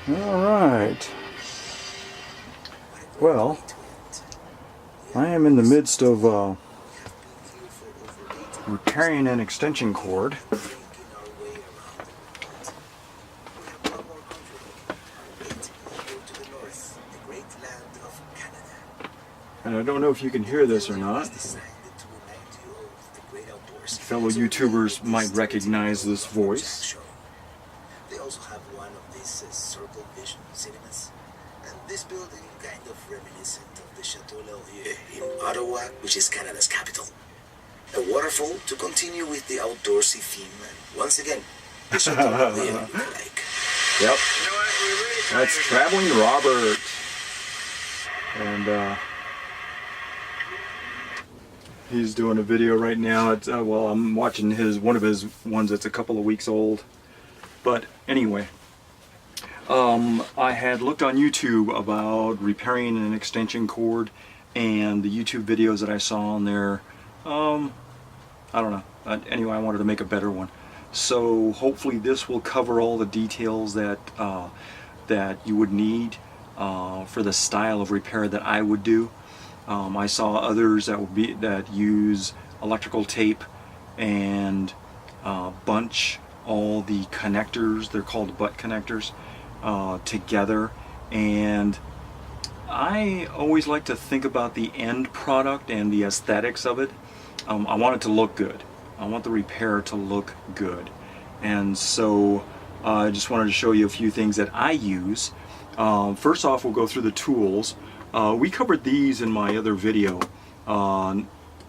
Alright. Well, I am in the midst of repairing an extension cord. And I don't know if you can hear this or not. Fellow YouTubers might recognize this voice. They also have one of these circle vision cinemas. And this building kind of reminiscent of the Chateau Laurier in Ottawa, which is Canada's capital. A waterfall to continue with the outdoorsy theme. And once again, the Chateau Laurier like. Yep. That's Traveling Robert. And he's doing a video right now. It's well, I'm watching one of his ones that's a couple of weeks old. But anyway, I had looked on YouTube about repairing an extension cord, and the YouTube videos that I saw on there, I don't know. Anyway, I wanted to make a better one. So hopefully this will cover all the details that that you would need for the style of repair that I would do. I saw others that use electrical tape and bunch all the connectors, they're called butt connectors, together. And I always like to think about the end product and the aesthetics of it. I want it to look good. I want the repair to look good. And so I just wanted to show you a few things that I use. First off, we'll go through the tools. We covered these in my other video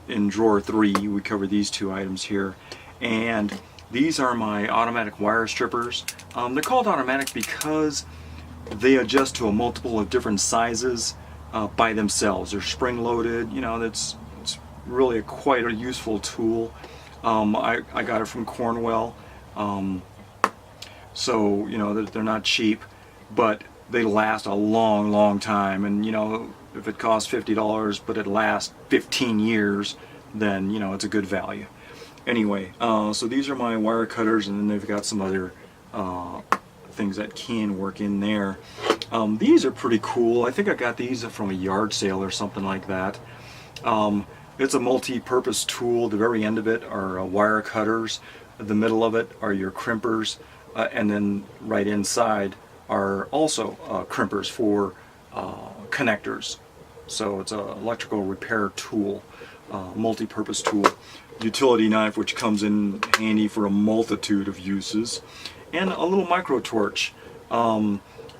in drawer 3. We covered these two items here, and these are my automatic wire strippers. They're called automatic because they adjust to a multiple of different sizes by themselves. They're spring loaded. You know, it's really quite a useful tool. I got it from Cornwell, so you know they're not cheap, but they last a long time. And you know, if it costs $50 but it lasts 15 years, then you know it's a good value. Anyway, so these are my wire cutters, and then they've got some other things that can work in there. These are pretty cool. I think I got these from a yard sale or something like that. It's a multi-purpose tool. The very end of it are wire cutters. The middle of it are your crimpers, and then right inside are also crimpers for connectors. So it's an electrical repair tool, multi-purpose tool. Utility knife, which comes in handy for a multitude of uses, and a little micro torch.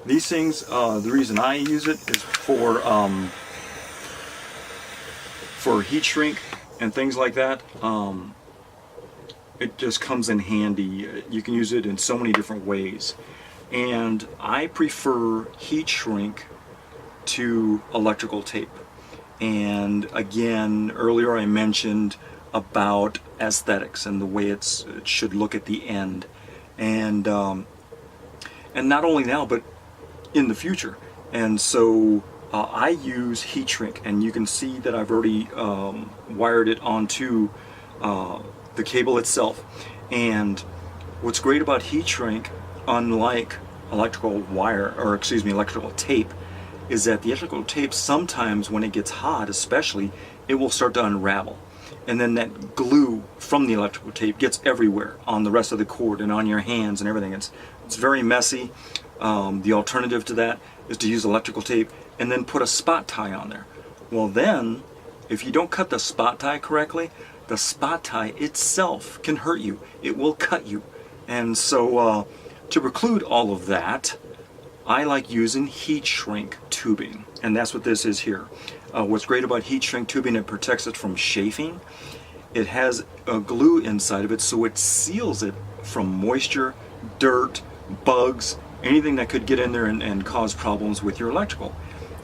These things, the reason I use it is for heat shrink and things like that. It just comes in handy. You can use it in so many different ways. And I prefer heat shrink to electrical tape. And again, earlier I mentioned about aesthetics and the way it should look at the end. And not only now, but in the future. And so I use heat shrink, and you can see that I've already wired it onto the cable itself. And what's great about heat shrink, unlike electrical wire, or excuse me, electrical tape, is that the electrical tape, sometimes when it gets hot especially, it will start to unravel. And then that glue from the electrical tape gets everywhere on the rest of the cord and on your hands and everything. It's very messy. The alternative to that is to use electrical tape and then put a spot tie on there. Well then, if you don't cut the spot tie correctly, the spot tie itself can hurt you. It will cut you. And so to preclude all of that, I like using heat shrink tubing, and that's what this is here. What's great about heat shrink tubing, it protects it from chafing. It has a glue inside of it, so it seals it from moisture, dirt, bugs, anything that could get in there and cause problems with your electrical.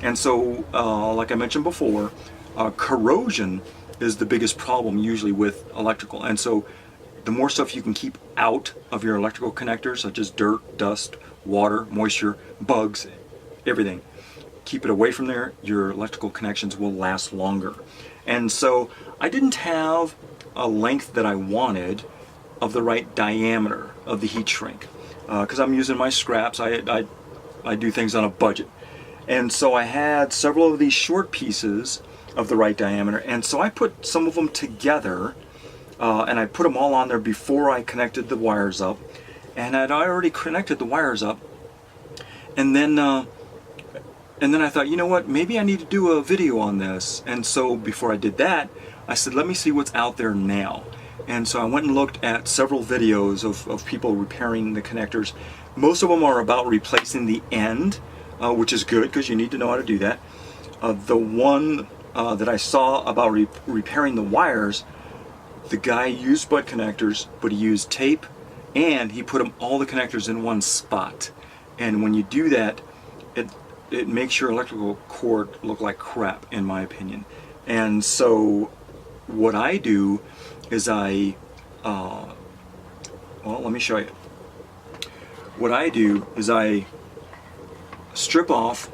And so, like I mentioned before, corrosion is the biggest problem usually with electrical. And so the more stuff you can keep out of your electrical connectors, such as dirt, dust, water, moisture, bugs, everything, keep it away from there, your electrical connections will last longer. And so I didn't have a length that I wanted of the right diameter of the heat shrink, because I'm using my scraps. I I do things on a budget. And so I had several of these short pieces of the right diameter, and so I put some of them together, and I put them all on there before I connected the wires up. And I'd already connected the wires up, and then I thought, you know what, maybe I need to do a video on this. And so before I did that, I said, let me see what's out there now. And so I went and looked at several videos of people repairing the connectors. Most of them are about replacing the end, which is good because you need to know how to do that. The one that I saw about repairing the wires, the guy used butt connectors, but he used tape, and he put all the connectors in one spot. And when you do that, it makes your electrical cord look like crap, in my opinion. And so what I do is well, let me show you. What I do is I strip off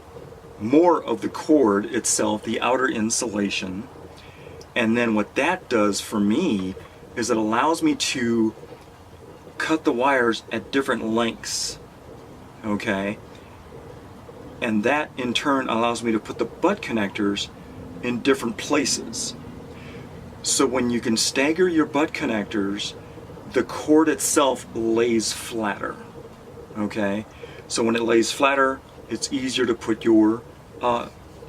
more of the cord itself, the outer insulation, and then what that does for me is it allows me to cut the wires at different lengths, okay? And that in turn allows me to put the butt connectors in different places. So when you can stagger your butt connectors, the cord itself lays flatter, okay? So when it lays flatter, it's easier to put your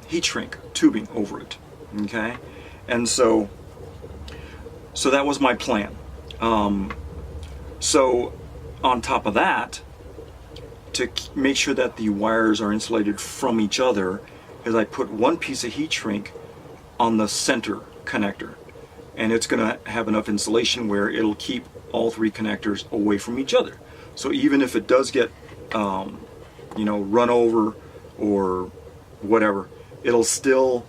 heat shrink tubing over it, okay? And so that was my plan. So on top of that, to make sure that the wires are insulated from each other, is I put one piece of heat shrink on the center connector, and it's going to have enough insulation where it'll keep all three connectors away from each other. So even if it does get run over or whatever, it'll still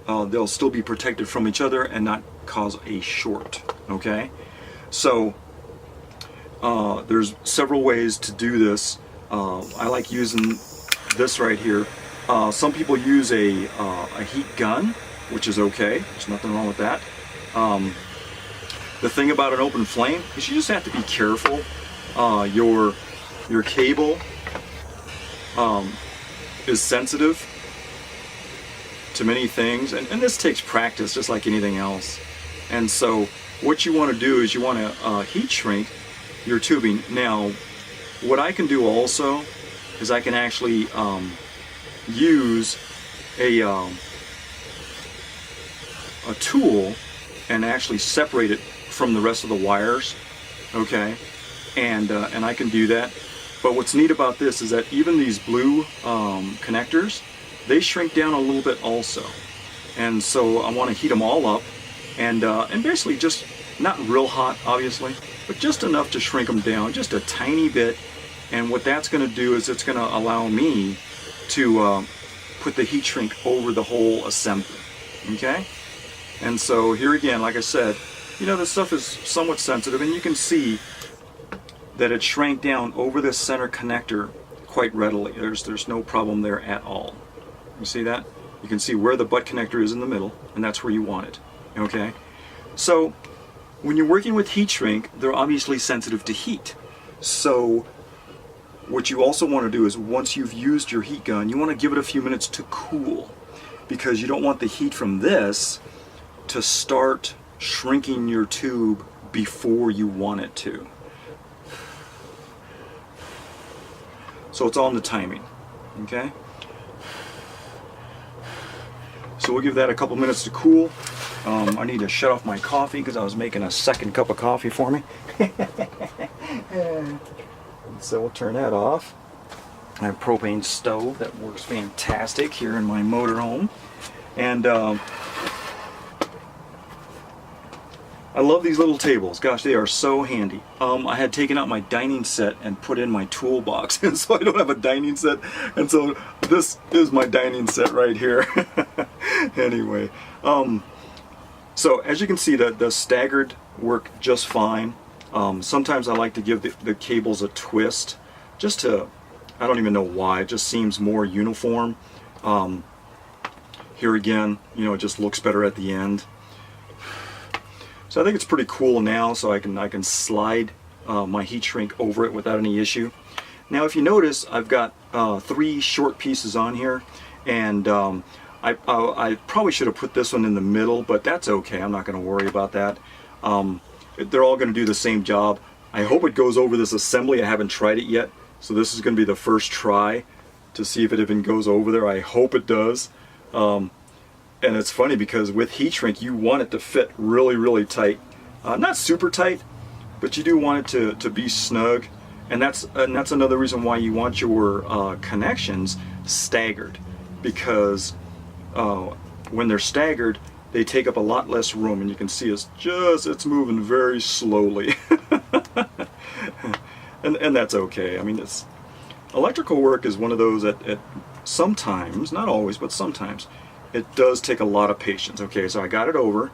they'll still be protected from each other and not cause a short, okay? So there's several ways to do this. I like using this right here. Some people use a heat gun, which is okay. There's nothing wrong with that. The thing about an open flame is you just have to be careful. Your cable is sensitive to many things, and this takes practice just like anything else. And so what you want to do is you want to heat shrink your tubing. Now what I can do also is I can actually use a tool and actually separate it from the rest of the wires, okay? And I can do that. But what's neat about this is that even these blue connectors, they shrink down a little bit also. And so I want to heat them all up, and basically just not real hot, obviously, but just enough to shrink them down, just a tiny bit. And what that's going to do is it's going to allow me to put the heat shrink over the whole assembly, okay? And so here again, like I said, this stuff is somewhat sensitive, and you can see that it shrank down over this center connector quite readily. There's no problem there at all. You see that? You can see where the butt connector is in the middle, and that's where you want it, okay? So when you're working with heat shrink, they're obviously sensitive to heat. So what you also want to do is once you've used your heat gun, you want to give it a few minutes to cool, because you don't want the heat from this to start shrinking your tube before you want it to. So it's all in the timing, okay? So we'll give that a couple minutes to cool. I need to shut off my coffee because I was making a second cup of coffee for me. So we'll turn that off. I have a propane stove that works fantastic here in my motorhome. And I love these little tables. Gosh, they are so handy. I had taken out my dining set and put in my toolbox, and so I don't have a dining set, and so this is my dining set right here. Anyway, so as you can see, the staggered work just fine. Sometimes I like to give the cables a twist, just to, I don't even know why, it just seems more uniform. Here again, it just looks better at the end. So I think it's pretty cool now, so I can slide my heat shrink over it without any issue. Now if you notice, I've got 3 short pieces on here, and I probably should have put this one in the middle, but that's okay. I'm not going to worry about that. They're all going to do the same job. I hope it goes over this assembly. I haven't tried it yet, so this is going to be the first try to see if it even goes over there. I hope it does. And it's funny because with heat shrink, you want it to fit really, really tight. Not super tight, but you do want it to be snug. And that's another reason why you want your connections staggered, because when they're staggered, they take up a lot less room, and you can see it's moving very slowly. and that's okay. I mean, electrical work is one of those that sometimes, not always, but sometimes, it does take a lot of patience. Okay, so I got it over,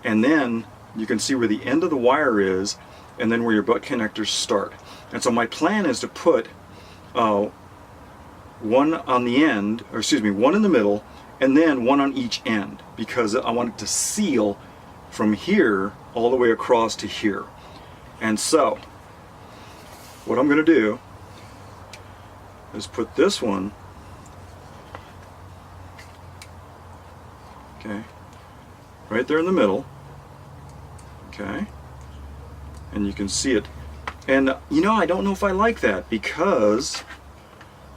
and then you can see where the end of the wire is, and then where your butt connectors start. And so my plan is to put one on the end, or excuse me, one in the middle, and then one on each end, because I want it to seal from here all the way across to here. And so what I'm going to do is put this one, okay, right there in the middle, okay, and you can see it. And you know, I don't know if I like that, because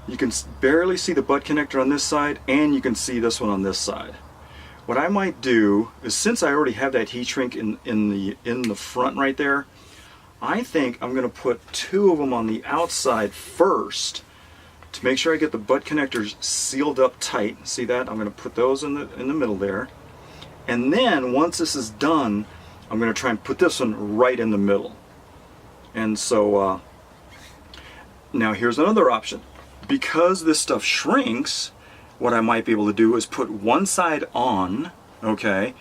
you can barely see the butt connector on this side, and you can see this one on this side. What I might do is, since I already have that heat shrink in the front right there, I think I'm going to put 2 of them on the outside first to make sure I get the butt connectors sealed up tight. See that? I'm going to put those in the middle there, and then once this is done, I'm going to try and put this one right in the middle. And so now here's another option. Because this stuff shrinks, what I might be able to do is put one side on, okay,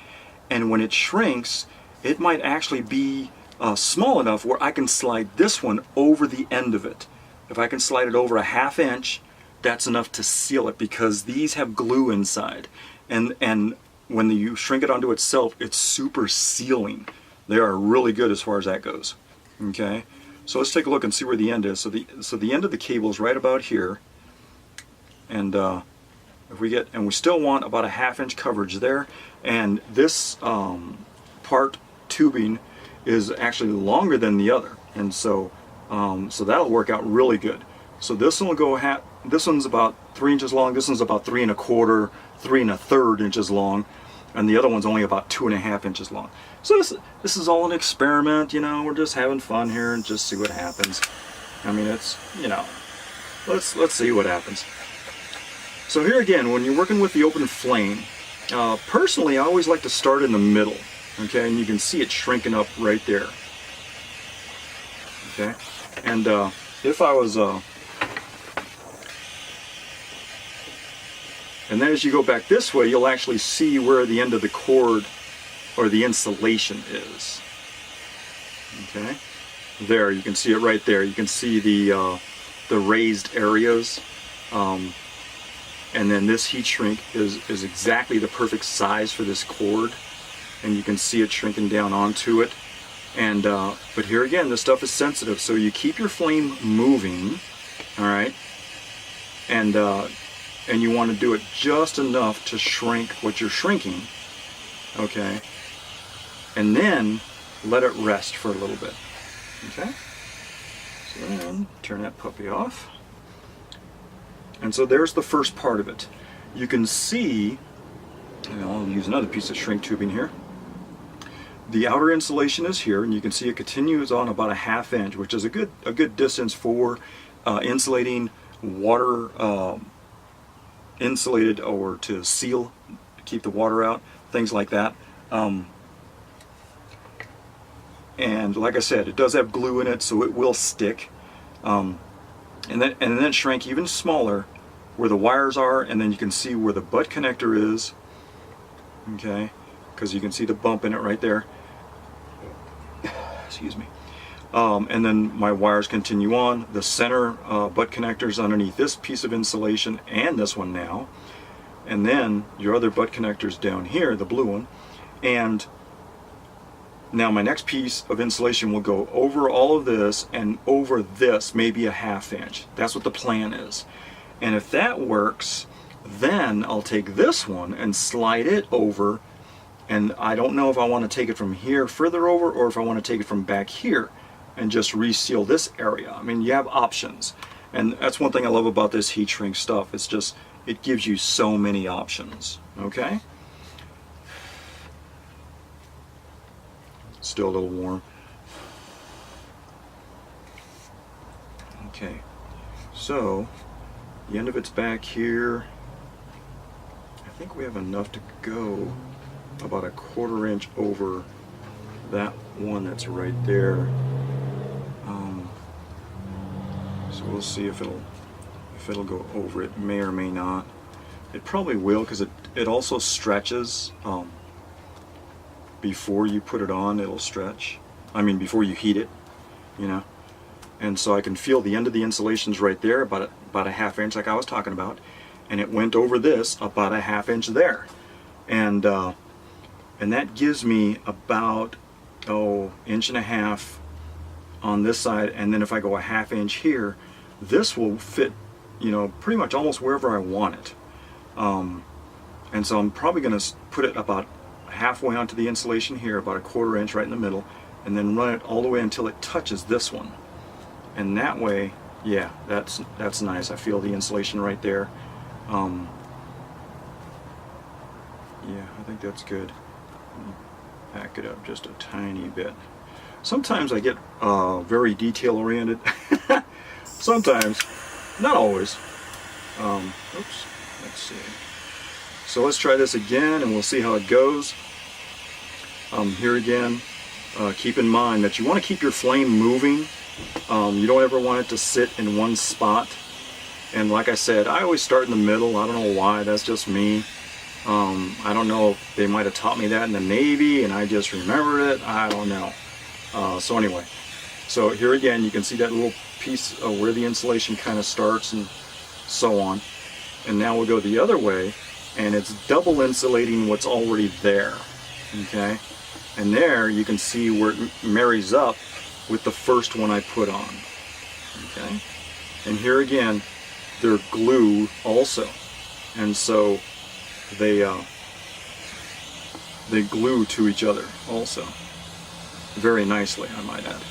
and when it shrinks, it might actually be small enough where I can slide this one over the end of it. If I can slide it over a 1/2 inch, that's enough to seal it, because these have glue inside, and when you shrink it onto itself, it's super sealing. They are really good as far as that goes. Okay, so let's take a look and see where the end is. So the end of the cable is right about here, and if we get, and we still want about a 1/2 inch coverage there, and this part tubing is actually longer than the other, and so that'll work out really good. So this one will go this one's about 3 inches long, this one's about 3 1/4, 3 1/3 inches long, and the other one's only about 2 1/2 inches long. So this is all an experiment, you know. We're just having fun here and just see what happens. I mean, it's, you know, let's see what happens. So here again, when you're working with the open flame, personally I always like to start in the middle, okay, and you can see it shrinking up right there. Okay, and if I was and then as you go back this way, you'll actually see where the end of the cord or the insulation is. Okay, there, you can see it right there. You can see the raised areas, and then this heat shrink is exactly the perfect size for this cord, and you can see it shrinking down onto it. And but here again, this stuff is sensitive, so you keep your flame moving, all right, and you want to do it just enough to shrink what you're shrinking, okay, and then let it rest for a little bit. Okay, so then turn that puppy off, and so there's the first part of it. You can see, and I'll use another piece of shrink tubing here. The outer insulation is here, and you can see it continues on about a 1/2 inch, which is a good distance for insulating water, insulated, or to seal, keep the water out, things like that. And like I said, it does have glue in it, so it will stick. And then shrink even smaller where the wires are, and then you can see where the butt connector is. Okay, because you can see the bump in it right there. Excuse me. And then my wires continue on. The center butt connectors underneath this piece of insulation and this one now. And then your other butt connectors down here, the blue one. And Now my next piece of insulation will go over all of this and over this, maybe a 1/2 inch. That's what the plan is. And if that works, then I'll take this one and slide it over, and I don't know if I want to take it from here further over or if I want to take it from back here and just reseal this area. I mean, you have options. And that's one thing I love about this heat shrink stuff. It's just, it gives you so many options, okay? Still a little warm. Okay, so the end of it's back here. I think we have enough to go about a 1/4 inch over that one that's right there. So we'll see if it'll go over. It may or may not. It probably will, because it also stretches. Before you put it on, it'll stretch. I mean, before you heat it, you know. And so I can feel the end of the insulation's right there, about a 1/2 inch, like I was talking about, and it went over this about a 1/2 inch there, and that gives me about 1.5 inches on this side, and then if I go a 1/2 inch here, this will fit, you know, pretty much almost wherever I want it. And so I'm probably going to put it about halfway onto the insulation here, about a 1/4 inch right in the middle, and then run it all the way until it touches this one. And that way, yeah, that's nice. I feel the insulation right there. Yeah, I think that's good. Back it up just a tiny bit. Sometimes I get very detail oriented. Sometimes, not always. Oops, let's see. So let's try this again and we'll see how it goes. Here again, keep in mind that you want to keep your flame moving. You don't ever want it to sit in one spot. And like I said, I always start in the middle. I don't know why, that's just me. I don't know if they might have taught me that in the Navy and I just remembered it. I don't know. So anyway, so here again, you can see that little piece where the insulation kind of starts and so on. And now we'll go the other way, and it's double insulating what's already there, okay? And there you can see where it marries up with the first one I put on, okay? And here again, they're glue also, and so they glue to each other also, very nicely, I might add.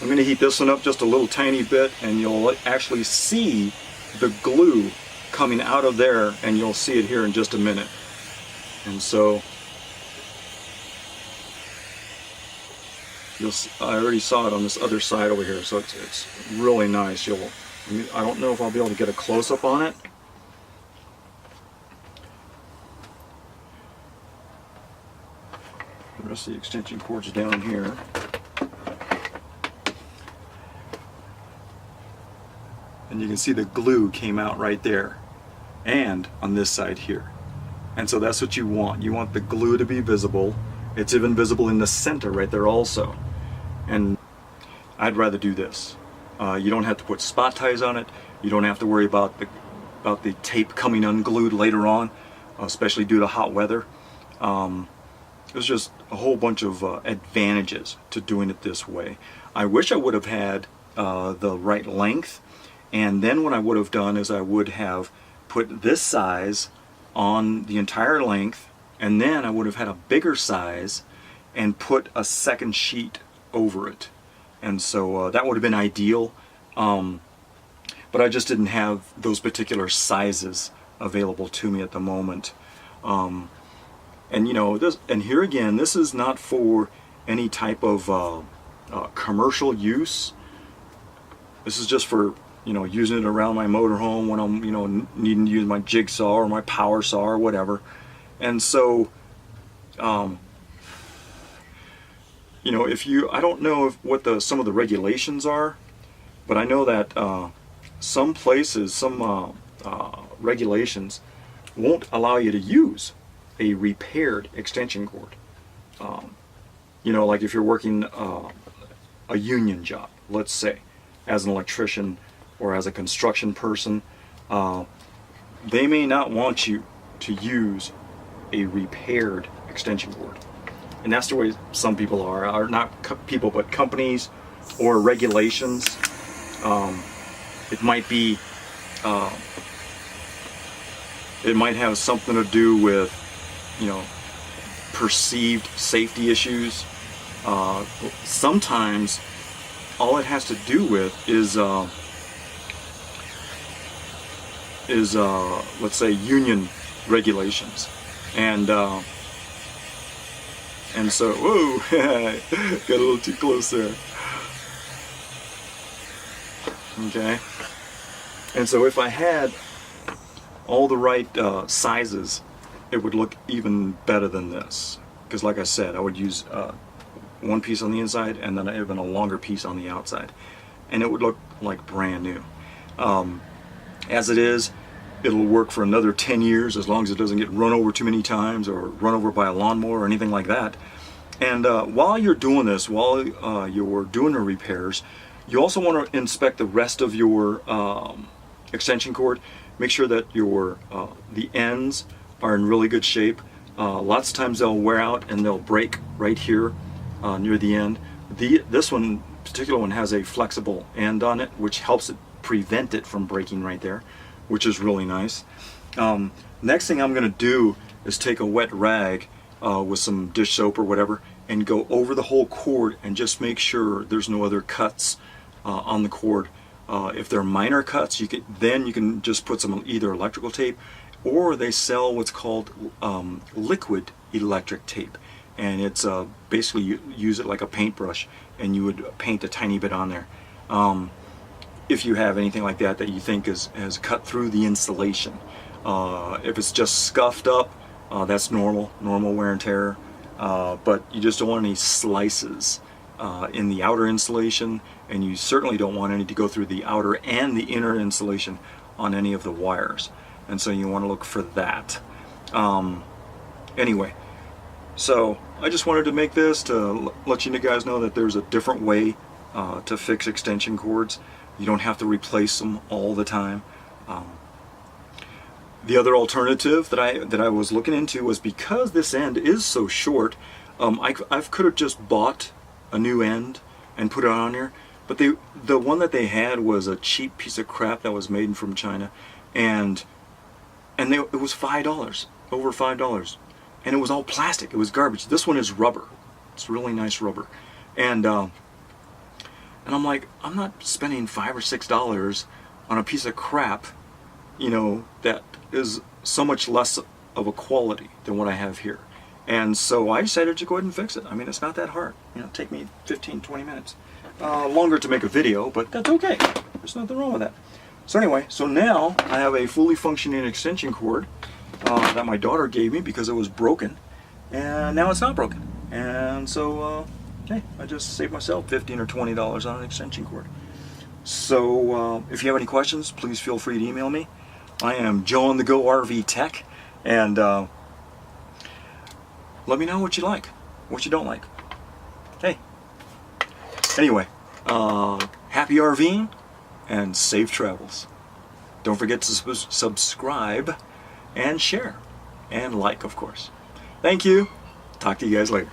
I'm going to heat this one up just a little tiny bit, and you'll actually see the glue coming out of there, and you'll see it here in just a minute. And so I already saw it on this other side over here, so it's really nice. I don't know if I'll be able to get a close-up on it. The rest of the extension cord's down here. And you can see the glue came out right there, and on this side here. And so that's what you want. You want the glue to be visible. It's even visible in the center right there also. And I'd rather do this. You don't have to put spot ties on it. You don't have to worry about the tape coming unglued later on, especially due to hot weather. There's just a whole bunch of advantages to doing it this way. I wish I would have had the right length. And then what I would have done is I would have put this size on the entire length, and then I would have had a bigger size and put a second sheet over it. And so that would have been ideal, but I just didn't have those particular sizes available to me at the moment. And you know, and here again, this is not for any type of commercial use. This is just for, you know, using it around my motorhome when I'm, you know, needing to use my jigsaw or my power saw or whatever. And so, you know, I don't know what some of the regulations are, but I know that some places, some regulations won't allow you to use a repaired extension cord. You know, like if you're working a union job, let's say, as an electrician or as a construction person, they may not want you to use a repaired extension cord. and that's the way some people are not people, but companies or regulations. It might be, it might have something to do with, you know, perceived safety issues. Sometimes all it has to do with is let's say union regulations, and so, whoa, got a little too close there. Okay, and so if I had all the right sizes, it would look even better than this. Because like I said, I would use one piece on the inside and then even a longer piece on the outside, and it would look like brand new. As it is, it'll work for another 10 years as long as it doesn't get run over too many times or run over by a lawnmower or anything like that. And while you're doing this, while you're doing the repairs, you also want to inspect the rest of your extension cord. Make sure that your the ends are in really good shape. Lots of times they'll wear out and they'll break right here near the end. This one, particular one, has a flexible end on it, which helps it prevent it from breaking right there, which is really nice. Next thing I'm going to do is take a wet rag with some dish soap or whatever and go over the whole cord and just make sure there's no other cuts on the cord. If they're minor cuts, you can just put some either electrical tape, or they sell what's called liquid electric tape, and it's basically you use it like a paintbrush and you would paint a tiny bit on there. If you have anything like that that you think has cut through the insulation. If it's just scuffed up, that's normal wear and tear, but you just don't want any slices in the outer insulation, and you certainly don't want any to go through the outer and the inner insulation on any of the wires, and so you want to look for that. Anyway, so I just wanted to make this to let you guys know that there's a different way to fix extension cords. You don't have to replace them all the time. The other alternative that I was looking into was, because this end is so short, I could have just bought a new end and put it on here, but the one that they had was a cheap piece of crap that was made from China, and it was $5, over $5, and it was all plastic. It was garbage. This one is rubber. It's really nice rubber, and I'm like, I'm not spending $5 or $6 on a piece of crap, you know, that is so much less of a quality than what I have here. And so I decided to go ahead and fix it. I mean, it's not that hard. You know, take me 15-20 minutes. Longer to make a video, but that's okay. There's nothing wrong with that. So anyway, so now I have a fully functioning extension cord that my daughter gave me because it was broken, and now it's not broken. And so, hey, I just saved myself $15 or $20 on an extension cord. So if you have any questions, please feel free to email me. I am Joe on the Go RV Tech, and let me know what you like, what you don't like. Hey, anyway, happy RVing and safe travels. Don't forget to subscribe and share and like, of course. Thank you. Talk to you guys later.